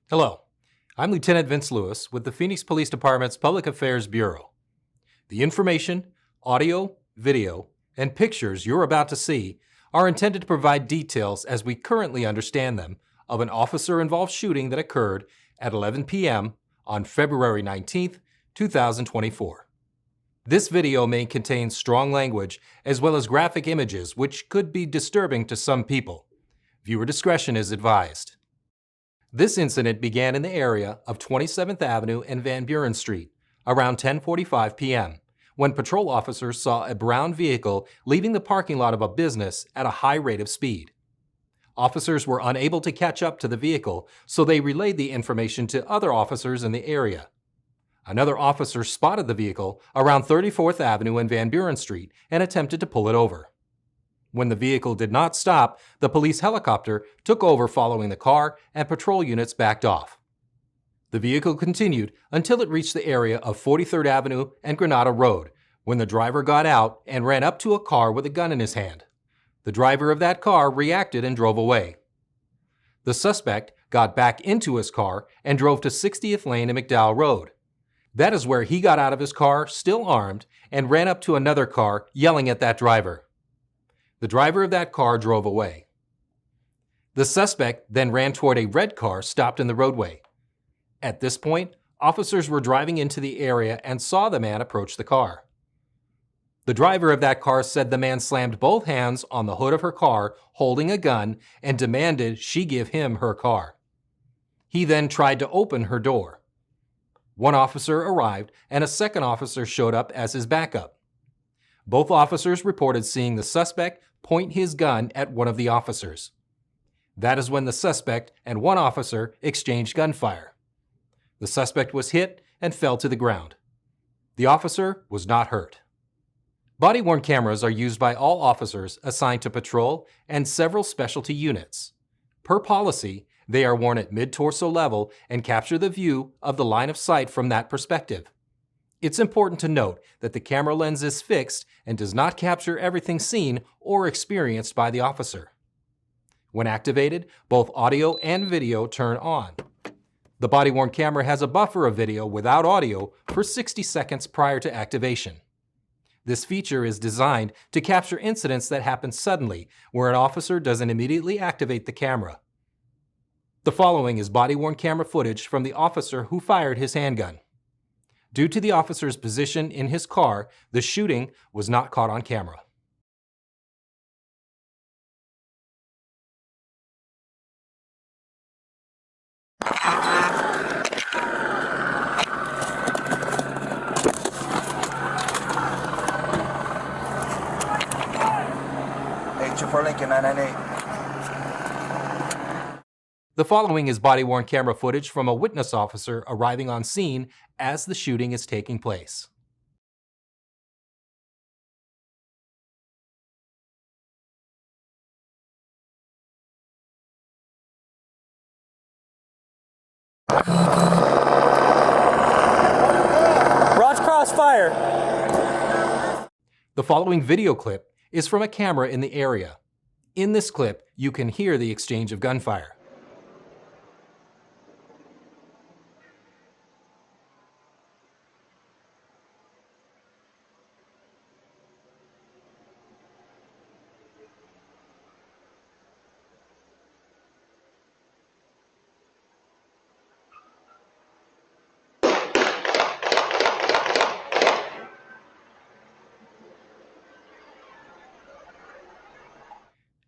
Hello, I'm Lieutenant Vince Lewis with the Phoenix Police Department's Public Affairs Bureau. The information, audio, video, and pictures you're about to see are intended to provide details as we currently understand them of an officer-involved shooting that occurred at 11 p.m. on February 19, 2024. This video may contain strong language as well as graphic images which could be disturbing to some people. Viewer discretion is advised. This incident began in the area of 27th Avenue and Van Buren Street around 10:45 p.m. when patrol officers saw a brown vehicle leaving the parking lot of a business at a high rate of speed. Officers were unable to catch up to the vehicle, so they relayed the information to other officers in the area. Another officer spotted the vehicle around 34th Avenue and Van Buren Street and attempted to pull it over. When the vehicle did not stop, the police helicopter took over following the car and patrol units backed off. The vehicle continued until it reached the area of 43rd Avenue and Granada Road, when the driver got out and ran up to a car with a gun in his hand. The driver of that car reacted and drove away. The suspect got back into his car and drove to 60th Lane and McDowell Road. That is where he got out of his car, still armed, and ran up to another car, yelling at that driver. The driver of that car drove away. The suspect then ran toward a red car stopped in the roadway. At this point, officers were driving into the area and saw the man approach the car. The driver of that car said the man slammed both hands on the hood of her car, holding a gun, and demanded she give him her car. He then tried to open her door. One officer arrived, and a second officer showed up as his backup. Both officers reported seeing the suspect point his gun at one of the officers. That is when the suspect and one officer exchanged gunfire. The suspect was hit and fell to the ground. The officer was not hurt. Body-worn cameras are used by all officers assigned to patrol and several specialty units. Per policy, they are worn at mid-torso level and capture the view of the line of sight from that perspective. It's important to note that the camera lens is fixed and does not capture everything seen or experienced by the officer. When activated, both audio and video turn on. The body-worn camera has a buffer of video without audio for 60 seconds prior to activation. This feature is designed to capture incidents that happen suddenly, where an officer doesn't immediately activate the camera. The following is body-worn camera footage from the officer who fired his handgun. Due to the officer's position in his car, the shooting was not caught on camera. For Lincoln 998. The following is body-worn camera footage from a witness officer arriving on scene as the shooting is taking place. Rods crossfire. The following video clip is from a camera in the area. In this clip, you can hear the exchange of gunfire.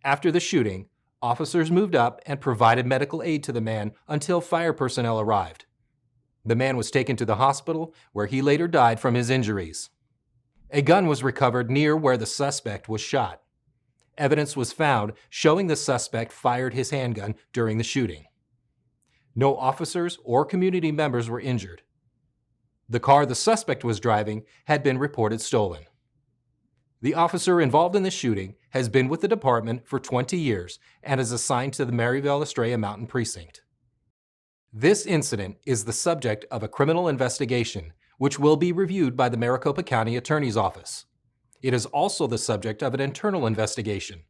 After the shooting, officers moved up and provided medical aid to the man until fire personnel arrived. The man was taken to the hospital, where he later died from his injuries. A gun was recovered near where the suspect was shot. Evidence was found showing the suspect fired his handgun during the shooting. No officers or community members were injured. The car the suspect was driving had been reported stolen. The officer involved in the shooting has been with the department for 20 years and is assigned to the Maryville-Estrella Mountain Precinct. This incident is the subject of a criminal investigation, which will be reviewed by the Maricopa County Attorney's Office. It is also the subject of an internal investigation.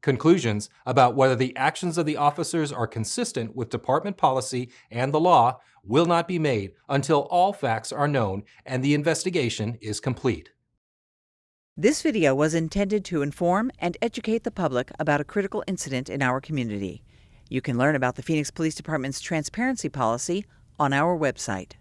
Conclusions about whether the actions of the officers are consistent with department policy and the law will not be made until all facts are known and the investigation is complete. This video was intended to inform and educate the public about a critical incident in our community. You can learn about the Phoenix Police Department's transparency policy on our website.